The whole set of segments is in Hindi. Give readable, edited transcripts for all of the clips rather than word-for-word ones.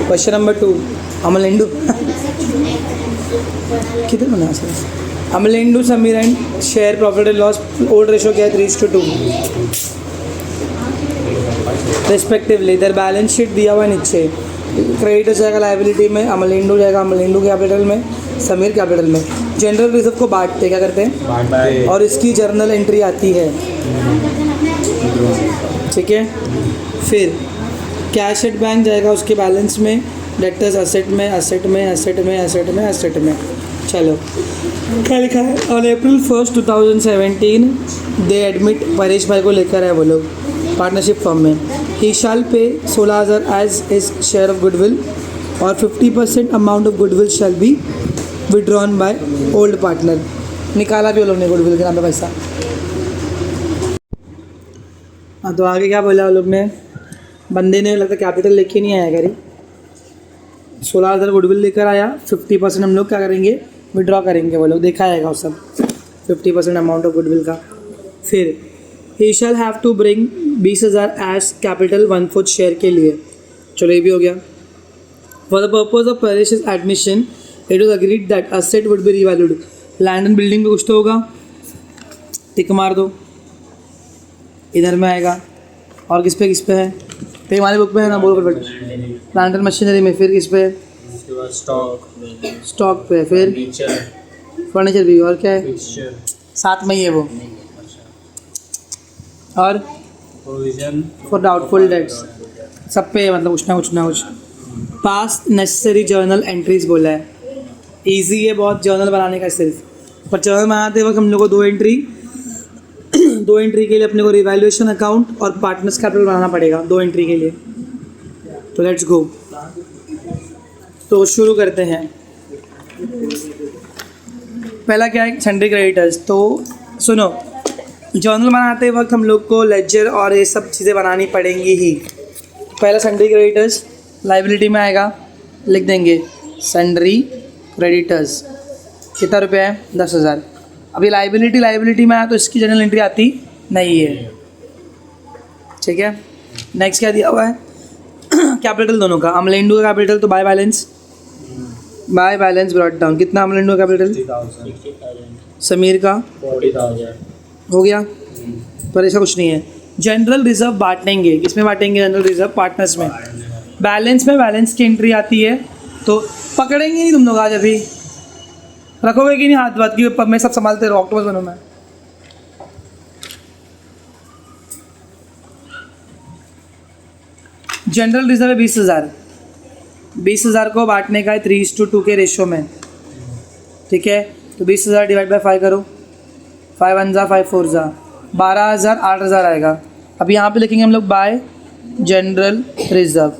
क्वेश्चन नंबर 2, अमलेंडू कितने बना sir? Amalendu Sameer and share profit and loss old ratio क्या है? 3:2 रिस्पेक्टिवली। इधर बैलेंस शीट दिया हुआ है नीचे, क्रेडिट जाएगा लाइबिलिटी में, अमलेंडू जाएगा अमलेंडू कैपिटल में, समीर कैपिटल में। जनरल रिजर्व को बांटते क्या करते हैं, और इसकी जर्नल एंट्री आती है, ठीक है। फिर कैश एट बैंक जाएगा उसके बैलेंस में, डेक्टर्स असेट में, असेट में, असेट में, असेट में, असेट में। चलो क्या लिखा है? On April 1, 2017 they admit, Paresh भाई को लेकर है वो लोग पार्टनरशिप फर्म में। ही shall pay 16,000 as is share of goodwill और 50% amount of goodwill shall be withdrawn by old partner. निकाला भी वो लोग ने गुडविल के नाम पे पैसा। हाँ, तो आगे क्या बोला वो लोग ने? बंदे ने लगता कैपिटल लेके नहीं आया करी, 16,000 गुडविल लेकर आया, 50% हम लोग क्या करेंगे? विड्रॉ करेंगे वो लोग, देखा जाएगा वो सब 50% अमाउंट ऑफ गुडविल का। फिर he shall have to bring 20,000 as capital 1/4 share के लिए। चलो ये भी हो गया। For the purpose of Paresh's admission it was agreed that asset would be revalued. Land and building पे कुछ तो होगा, टिक मार दो, इधर में आएगा। और किस पे है? तो हमारी बुक पे है ना, बोलो बट प्लांट एंड मशीनरी में। फिर किस पे है? स्टॉक पे। फिर फर्नीचर भी। और क्या है साथ में ही है वो? और प्रोविजन फॉर डाउटफुल डेट्स सब पे है, मतलब कुछ ना कुछ। पास्ट नेसेसरी जर्नल एंट्रीज बोला है। ईजी है बहुत जर्नल बनाने का सिर्फ, पर जर्नल बनाते वक्त हम लोग को दो एंट्री के लिए अपने को रिवैल्यूएशन अकाउंट और पार्टनर्स कैपिटल बनाना पड़ेगा 2 एंट्री के लिए। तो लेट्स गो, तो शुरू करते हैं। पहला क्या है? Sundry creditors. तो सुनो, जर्नल बनाते वक्त हम लोग को लेजर और ये सब चीज़ें बनानी पड़ेंगी ही। पहला सन्ड्री क्रेडिटर्स लाइबिलिटी में आएगा, लिख देंगे सन्ड्री क्रेडिटर्स। कितना रुपया है? 10,000। अभी लाइबिलिटी में आया तो इसकी जनरल एंट्री आती नहीं है, ठीक है। नेक्स्ट क्या दिया हुआ है? कैपिटल दोनों का। अमलेंडू का कैपिटल तो बाय बैलेंस ब्रॉट डाउन। कितना अमलेंडू का कैपिटल? 60,000। समीर का 40,000 हो गया, पर ऐसा कुछ नहीं है। जनरल रिजर्व बांटेंगे, किसमें बांटेंगे? जनरल रिजर्व पार्टनर्स में। बैलेंस की एंट्री आती है, तो पकड़ेंगे नहीं तुम लोग आज। अभी रखोगे कि नहीं हाथ बात की? मैं सब संभालते रहो, ऑक्टोबस बनूँ मैं। जनरल रिजर्व है 20,000। 20,000 को बांटने का है 3:2 के रेशो में, ठीक है। तो 20,000 डिवाइड बाय 5 करो, 5 1 जा 5 4 जा 12,000, 8,000 आएगा। अब यहाँ पे लिखेंगे हम लोग बाय जनरल रिजर्व।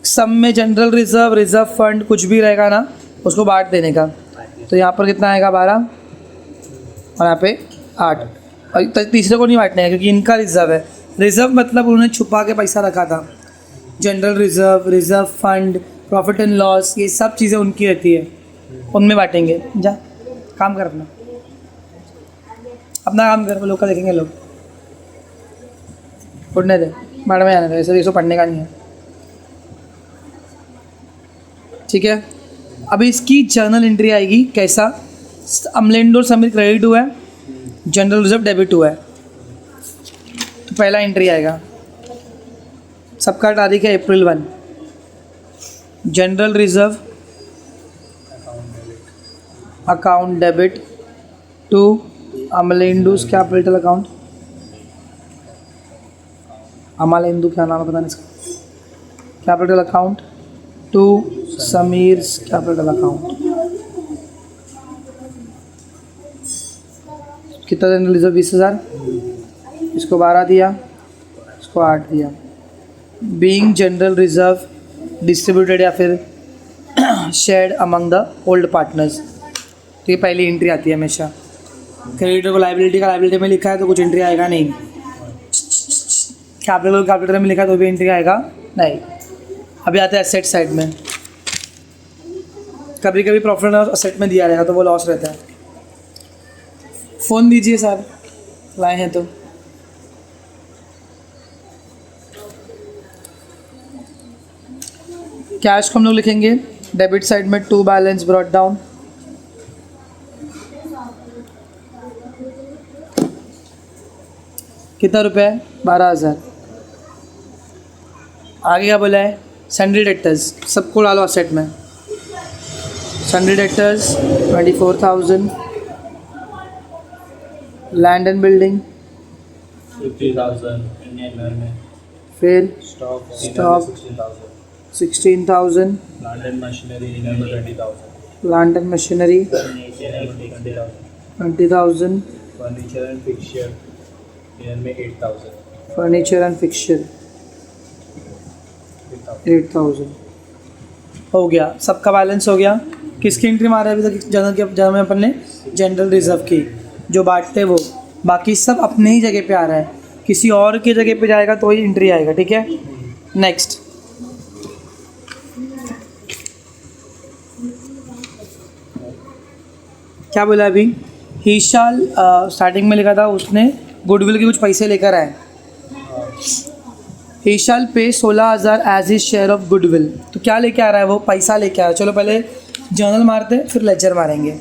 सब में जनरल रिजर्व फंड कुछ भी रहेगा ना, उसको बांट देने का। तो यहाँ पर कितना आएगा? 12 और यहाँ पे 8। और तीसरे को नहीं बांटने का क्योंकि इनका रिजर्व है। रिजर्व मतलब उन्होंने छुपा के पैसा रखा था। General reserve fund, profit and loss, ये सब चीज़ें उनकी रहती है, उनमें बांटेंगे। जा काम कर अपना काम कर, वो लोग का देखेंगे लोग। पढ़ने दे, मैडम में आने दे, ऐसे इसको पढ़ने का नहीं है, ठीक है। अभी इसकी जर्नल एंट्री आएगी कैसा? अमलेंडो समीर क्रेडिट हुआ है, जनरल रिजर्व डेबिट हुआ है। तो पहला एंट्री आएगा, सबका तारीख है April 1। General reserve account debit to Amalendu's capital account. Amalendu क्या नाम है पता नहीं इसका। Capital account to Sameer's capital account. कितना जनरल रिजर्व? 20,000। इसको 12 दिया, इसको 8 दिया। बीइंग जनरल रिजर्व डिस्ट्रीब्यूटेड या फिर shared among the old partners. तो ये पहली एंट्री आती है हमेशा। क्रेडिटर को लाइबिलिटी में लिखा है तो कुछ एंट्री आएगा नहीं। कैपिटल में लिखा है तो भी एंट्री आएगा नहीं। अभी आते हैं एसेट साइड में। कभी कभी प्रॉफिट लॉस असेट में दिया रहेगा तो वो लॉस रहता है। फ़ोन दीजिए साहब, लाए हैं तो। कैश को हम लोग लिखेंगे डेबिट साइड में 2 बैलेंस ब्रॉट डाउन, कितना रुपया है 12,000। आगे क्या बोला है, सैंडरी डेक्टर्स सबको डालो असेट में। सैंडरी डेक्टर्स 24,000, लैंड एंड बिल्डिंग 50,000 में, फिर stock 16,000, plant and machinery 20,000, plant and machinery 20,000, furniture and fixture में 8,000, फर्नीचर एंड फिक्सचर 8,000 हो गया। सबका बैलेंस हो गया। किसकी एंट्री मारा है अभी तक जनरल में अपन ने, जनरल रिजर्व की, जो बांटते वो, बाकी सब अपने ही जगह पे आ रहा है, किसी और की जगह पे जाएगा तो ही एंट्री आएगा, ठीक है। नेक्स्ट क्या बोला अभी, ही शाल स्टार्टिंग में लिखा था उसने गुडविल के कुछ पैसे लेकर आए, ही shall pay 16,000 as his share of goodwill. तो क्या लेके आ रहा है वो, पैसा लेके आ रहा है। चलो पहले जर्नल मारते फिर लेजर मारेंगे।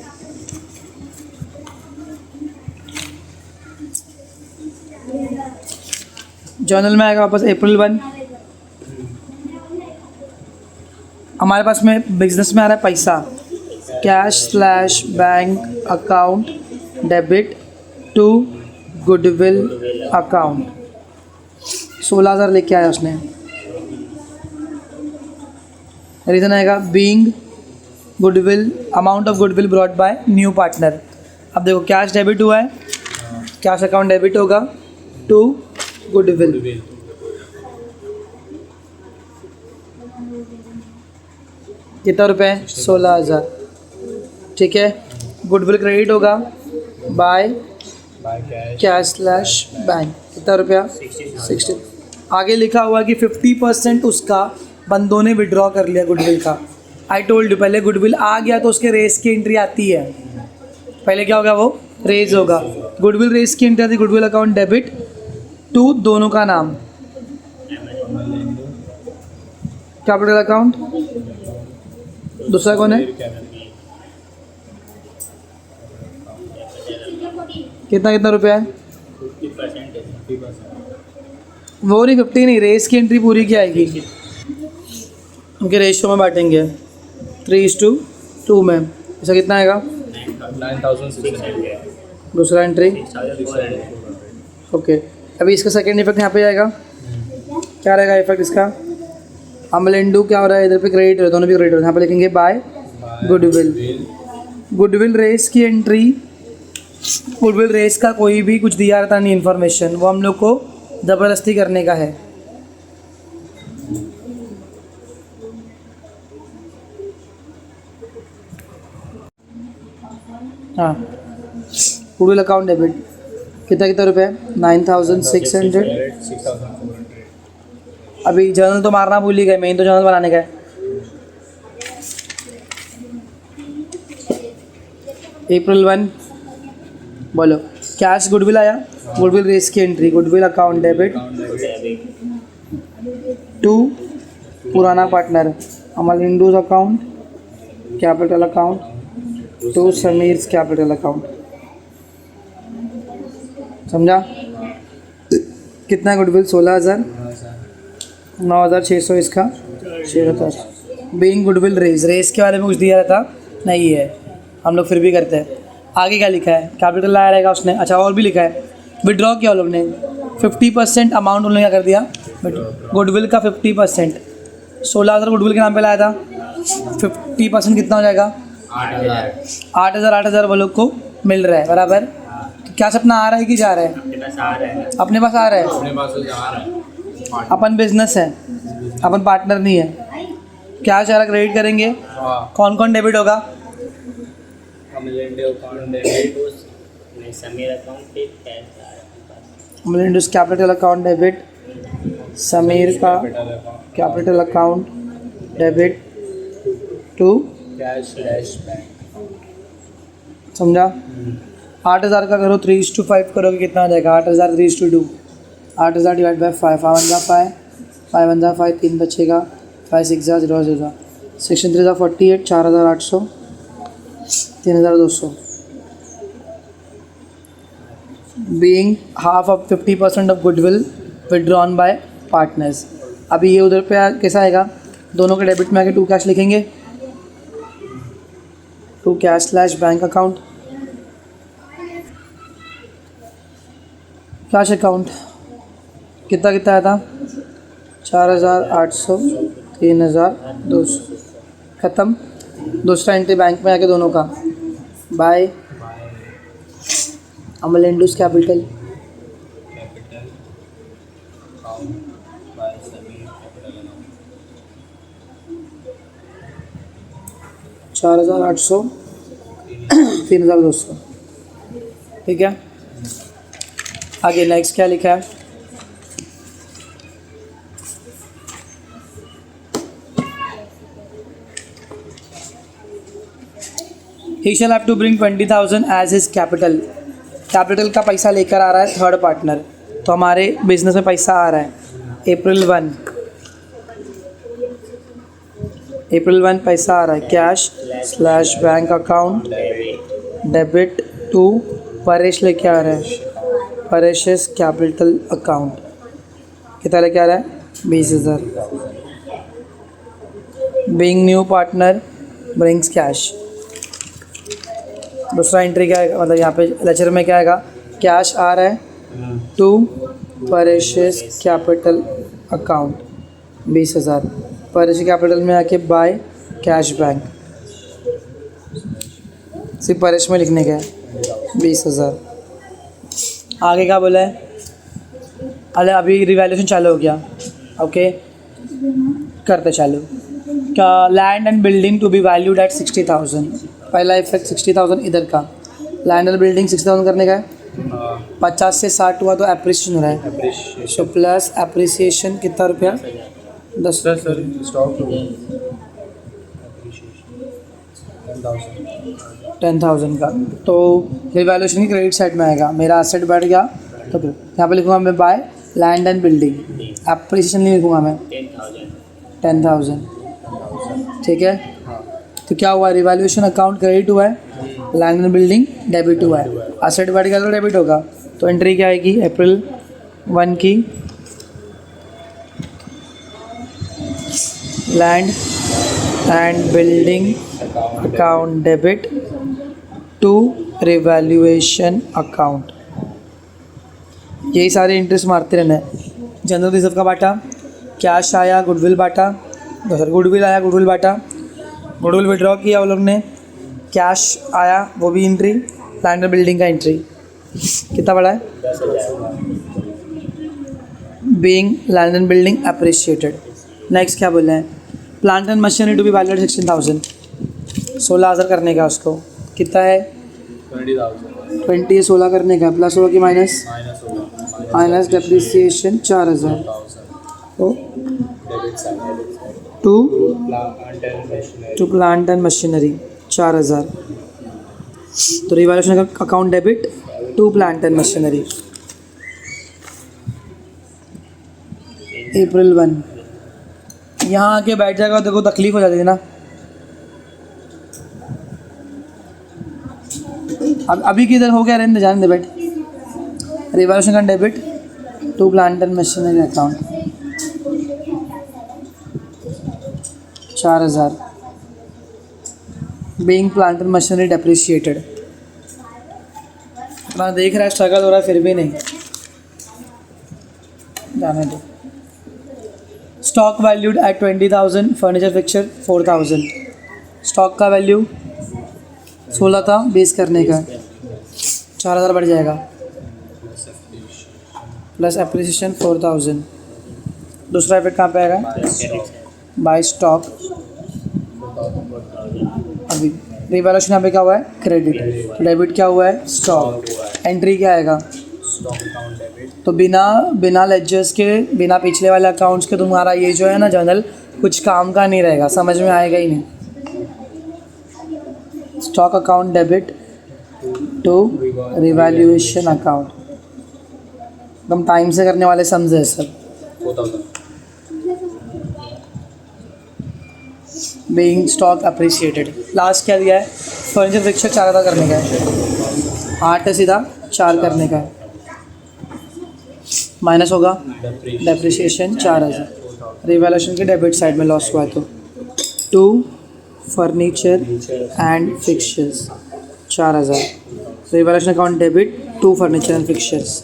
जर्नल में आएगा वापस April 1, हमारे पास में बिजनेस में आ रहा है पैसा, cash / bank account debit to goodwill account, 16,000 लेके आया उसने। रीज़न आएगा being goodwill, amount of goodwill brought by new partner. अब देखो कैश डेबिट हुआ है, कैश अकाउंट डेबिट होगा टू गुडविल, कितना रुपए है 16,000, ठीक है। गुडविल क्रेडिट होगा बाय कैश / बैंक, कितना रुपया 60। आगे लिखा हुआ कि 50% उसका बंदों ने विड्रॉ कर लिया गुडविल का। आई टोल्ड यू, पहले गुडविल आ गया तो उसके रेस की एंट्री आती है। पहले क्या होगा, वो रेज होगा, गुडविल रेस की एंट्री आती है, गुडविल अकाउंट डेबिट टू दोनों का नाम, कैपिटल अकाउंट, दूसरा कौन है, कितना रुपया है, 50%। वो नहीं 50 नहीं, रेस की एंट्री पूरी की आएगी, उनके रेशियो में बांटेंगे 3:2 में। ऐसा कितना आएगा 9,600। दूसरा एंट्री, ओके। अभी इसका सेकेंड इफेक्ट यहाँ पे आएगा, क्या रहेगा इफेक्ट इसका, अमलेंडू क्या हो रहा है, इधर पे क्रेडिट हो, दोनों भी क्रेडिट हो, यहाँ पे लिखेंगे बाय गुडविल। गुडविल रेस की एंट्री, गुडविल रेस का कोई भी कुछ दिया रहता नहीं इन्फॉर्मेशन, वो हम लोग को ज़बरदस्ती करने का है। हाँ, गुडविल अकाउंट डेबिट कितना रुपये, 9,600। अभी जर्नल तो मारना भूल ही गए, मेन तो जर्नल बनाने का है। April 1 बोलो, कैश गुडविल आया, गुडविल रेस की entry, goodwill account debit to पुराना partner, Amalendu's account capital account to Sameer's capital account. समझा, कितना गुडविल 16,000, 9,600 इसका, 6,000। बीइंग गुडविल रेस के बारे में कुछ दिया रहता नहीं है, हम लोग फिर भी करते हैं। आगे क्या लिखा है, कैपिटल लाया रहेगा उसने, अच्छा और भी लिखा है, विड्रॉ किया लोग ने 50% अमाउंट उन्होंने क्या कर दिया, गुडविल का 50%, 16,000 गुडविल के नाम पे लाया था, 50% कितना हो जाएगा 8,000 वो लोग को मिल रहा है बराबर। तो क्या सपना आ रहा है कि जा रहा है, अपने पास आ रहा है, अपन बिजनेस है, अपन पार्टनर नहीं है। क्या सारा क्रेडिट करेंगे, कौन कौन डेबिट होगा, अमलिंडूज कैपिटल अकाउंट डेबिट, समीर का capital account debit to cash bank. समझा। 8,000 का करो 3:5 करोगे कितना आ जाएगा, 8,000 3:2, 8,000 डिवाइड बाई 5, 5 1 5, 5 1 5, 3 बचेगा, 5 6 0 0 16 3 48 4800 3200 being half of 50% of goodwill withdrawn by partners. अभी ये उधर पे कैसा आएगा, दोनों के डेबिट में आके टू कैश लिखेंगे, to cash slash bank account, cash account कितना कितना आया था 4800 3200 ख़त्म. दूसरा एंट्री बैंक में आके दोनों का by Amalendu's capital capital account by सभी कैपिटल अकाउंट 4800 3200. ठीक है, आगे नेक्स्ट क्या लिखा है, he shall have to bring 20,000 as his capital. Capital का पैसा लेकर आ रहा है थर्ड पार्टनर, तो हमारे बिजनेस में पैसा आ रहा है April 1 पैसा आ रहा है cash slash bank account debit to Paresh लेके आ रहा है परेशेस कैपिटल अकाउंट. कितना लेके आ रहा है 20,000. Being new partner brings cash. दूसरा एंट्री क्या है, मतलब यहाँ पे लेक्चर में क्या आएगा, कैश आ रहा है to Paresh's capital account 20,000. Paresh capital में आके बाय कैश बैंक, सिर्फ परेश में लिखने का है 20,000. आगे क्या बोला है, अरे अभी रिवैल्यूएशन चालू हो गया. ओके करते चालू. क्या land and building to be valued at 60,000. पहला इफेक्ट 60,000 इधर का, लैंड एंड बिल्डिंग 60,000 करने का है. 50 से 60 हुआ तो एप्रिसिएशन हो रहा है, सो प्लस एप्रिसिएशन कितना रुपया 10 स्टॉक 10,000 का. तो रिवैल्यूएशन की क्रेडिट साइड में आएगा, मेरा एसेट बढ़ गया तो फिर यहाँ पे लिखूँगा मैं by land and building, appreciation नहीं लिखूँगा मैं 10,000. ठीक है, तो क्या हुआ, रिवैल्यूएशन अकाउंट क्रेडिट हुआ है, लैंड एंड बिल्डिंग डेबिट हुआ है, एसेट बढ़ गया तो डेबिट होगा. तो एंट्री क्या आएगी April 1 की, land and building account debit to revaluation account. यही सारे इंटरेस्ट मारते रहना है. जनरल रिजर्व का बाटा, कैश आया, गुडविल बाटा, गुडविल आया, गुडविल बाटा, गुडविल विड्रॉ किया वो लोग ने, कैश आया वो भी एंट्री, लैंड एंड बिल्डिंग का एंट्री कितना बड़ा है, being land and building appreciated. Next क्या बोल रहे हैं, plant and machinery to be valued 16,000. 16,000 करने का, उसको कितना है 20 16 करने का, प्लस होगा कि माइनस डेप्रिसिएशन 4,000 तो टू प्लांट एंड मशीनरी 4,000. तो रिवैल्यूएशन का account debit to plant and machinery. April 1 यहाँ आके बैठ जाएगा, देखो तकलीफ हो जाती है ना. अब अभी किधर हो गया, रहने जाने दे बैठ. रिवैल्यूएशन का debit to plant and machinery account 4,000. Being plant and machinery depreciated. अपना देख रहा है स्ट्रगल हो रहा है, फिर भी नहीं जाने दो. Stock valued at 20,000, furniture fixture 4,000. Stock का वैल्यू 16 था, बेस करने का 4,000 बढ़ जाएगा, प्लस एप्रिसिएशन 4,000. दूसरा इफेक्ट कहाँ पे आएगा, बाय स्टॉक. अभी रिवैल्यूएशन यहाँ पे क्या हुआ है, क्रेडिट, डेबिट क्या हुआ है, स्टॉक. एंट्री क्या आएगा, तो बिना लेजर्स के, बिना पिछले वाले अकाउंट्स के तुम्हारा ये जो है ना जर्नल कुछ काम का नहीं रहेगा, समझ में आएगा ही नहीं. Stock account debit to revaluation account, एकदम टाइम से करने वाले समझे सब. Being stock appreciated. लास्ट क्या दिया है, फर्नीचर फिक्सचर 4,000 करने का है, 8 है सीधा 4 करने का है, माइनस होगा डेप्रिसिएशन 4,000, रिवैल्यूएशन के डेबिट साइड में लॉस हुआ है तो 2 furniture and fixtures 4,000, revaluation account debit 2 furniture and fixtures.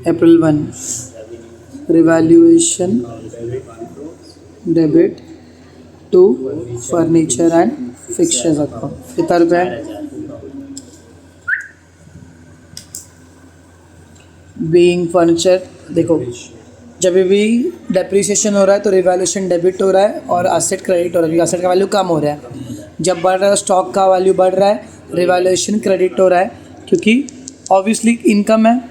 April 1 revaluation debit 2 furniture and fixtures account कितना रुपये है, बीइंग फर्नीचर। देखो जब भी डेप्रिसिएशन हो रहा है तो रिवैल्यूएशन डेबिट हो रहा है और असेट क्रेडिट हो रहा है, क्योंकि असेट का वैल्यू कम हो रहा है। जब बढ़ रहा है स्टॉक का वैल्यू बढ़ रहा है, रिवैल्यूएशन क्रेडिट हो रहा है, क्योंकि ऑब्वियसली इनकम है,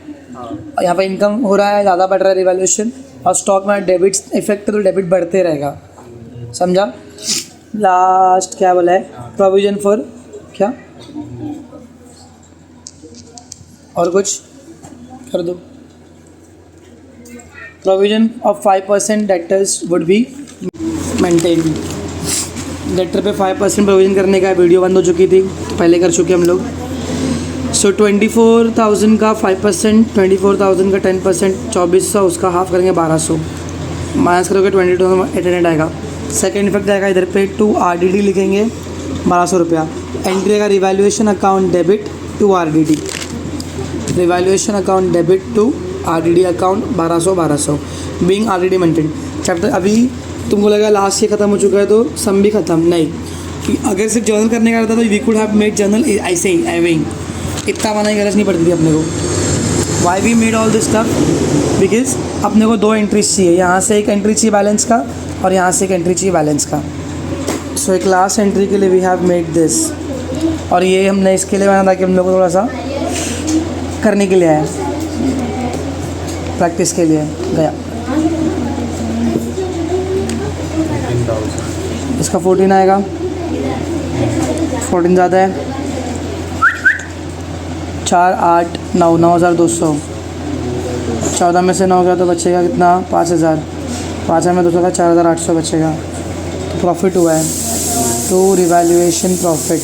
यहाँ पे इनकम हो रहा है, ज़्यादा बढ़ रहा है रिवैल्यूएशन, और स्टॉक में डेबिट इफेक्ट है तो डेबिट बढ़ते रहेगा, समझा। लास्ट क्या बोला है, प्रोविजन फॉर क्या और कुछ कर दो, provision of 5% debtors would be maintain. Debtor पे 5% प्रोविजन करने का वीडियो बंद हो चुकी थी, तो पहले कर चुके हम लोग। सो 24,000 का 5%, 24,000 का 10%, 2400, उसका हाफ करेंगे 1200, माइनस करोगे 22,800 आएगा। सेकेंड इफेक्ट आएगा इधर पे 2 RDD लिखेंगे 1200 रुपया, एंट्री आएगा revaluation account debit 2 RDD, revaluation account debit 2 RDD account 1200 being RDD maintain. Chapter अभी तुमको लगा लास्ट ये ख़त्म हो चुका है तो सम भी ख़त्म नहीं, कि अगर सिर्फ जर्नल करने का रहता तो we could have made journal ऐसे ही एविंग, इतना बनाने की गरज नहीं पड़ती थी अपने को। Why we made all this stuff, because अपने को 2 एंट्रीज चाहिए, यहाँ से एक एंट्री चाहिए बैलेंस का और यहाँ से एक एंट्री चाहिए बैलेंस का। सो एक लास्ट एंट्री के लिए वी हैव मेड दिस, और ये हमने इसके लिए बनाया था कि हम लोग को थोड़ा सा करने के लिए आया, प्रैक्टिस के लिए गया। इसका 14 आएगा, 14 ज़्यादा है, 4 8 9 9,200, 14 में से 9 गया तो बचेगा कितना, 5,000, 5 में 200 का 4,800 बचेगा, तो प्रॉफिट हुआ है। तो रिवैल्यूएशन प्रॉफिट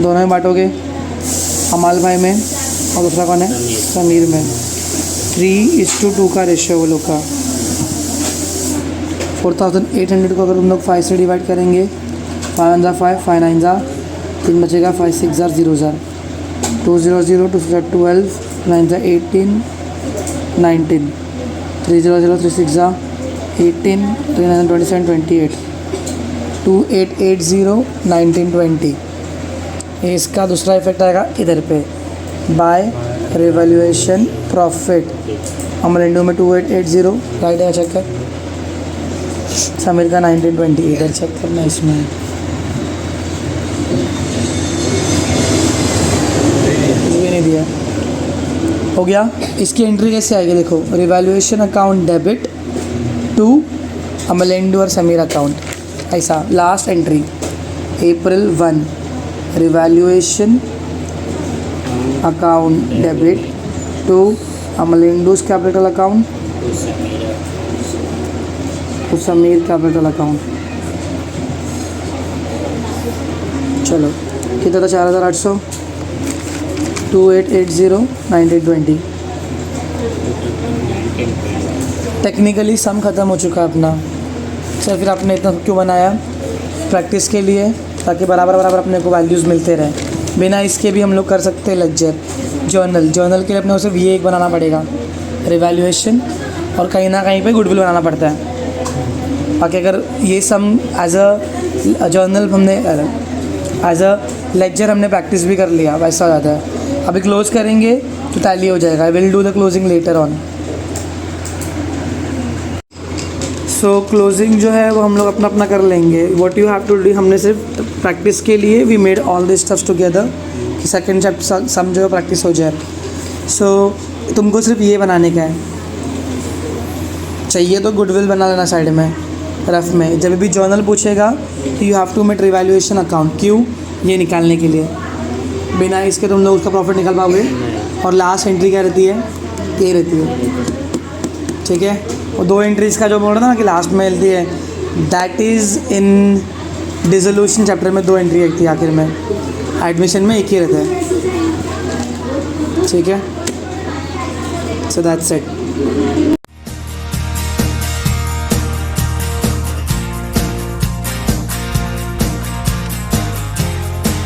दोनों में बांटोगे, अमाल भाई में और दूसरा कौन है, समीर में। 3:2 का रेशियो वो लोग का। 4,800 को अगर तुम लोग 5 से डिवाइड करेंगे, 5 1 5, 5 9 3 बचेगा, 5 6 0 0, 2 0 0, 2 6 12, 9 18 19, 3 0 0, 3 6 18, 3 9 27 28, 2 8 8 0, 19 20। इसका दूसरा इफेक्ट आएगा इधर पे, बाय रिवैल्यूएशन प्रॉफिट। अमलेंडो में 2880 राइट है, चेक कर। समीर का 1920 इधर चेक करना, इसमें ये नहीं दिया, हो गया। इसकी एंट्री कैसे आएगी देखो, रिवैल्यूएशन अकाउंट डेबिट 2 अमलेंडो और समीर अकाउंट, ऐसा last entry April 1 revaluation account debit 2 Amalendu's capital account तो समीर कैपिटल अकाउंट। चलो कितना था, 4,800, 2880, 1920। टेक्निकली सम ख़त्म हो चुका है अपना। सर फिर आपने इतना क्यों बनाया, प्रैक्टिस के लिए, ताकि बराबर बराबर अपने को वैल्यूज़ मिलते रहे। बिना इसके भी हम लोग कर सकते हैं लेक्चर। जर्नल के लिए अपने को सिर्फ ये एक बनाना पड़ेगा, रिवैल्यूएशन, और कहीं ना कहीं पे गुडविल बनाना पड़ता है। बाकी अगर ये सम एज अ जर्नल हमने एज अ लेक्चर हमने प्रैक्टिस भी कर लिया, वैसा हो जाता है। अभी क्लोज करेंगे तो टैली हो जाएगा। I will do the closing later on. So closing जो है वो हम लोग अपना अपना कर लेंगे। What you have to do, हमने सिर्फ प्रैक्टिस के लिए we made all this stuffs together कि सेकेंड चैप्टर सम जो है प्रैक्टिस हो जाए। सो तुमको सिर्फ ये बनाने का है, चाहिए तो गुडविल बना लेना साइड में रफ में। जब भी जर्नल पूछेगा तो you have to made revaluation account, क्यों, ये निकालने के लिए। बिना इसके तुम लोग उसका प्रॉफिट निकाल पाओगे और लास्ट एंट्री क्या रहती है, ये रहती है, ठीक है। और 2 एंट्रीज़ का जो बोल रहा था ना कि लास्ट में मिलती है, that is in dissolution chapter में 2 एंट्री रहती है आखिर में, एडमिशन में एक ही रहता है, ठीक है। So that's it.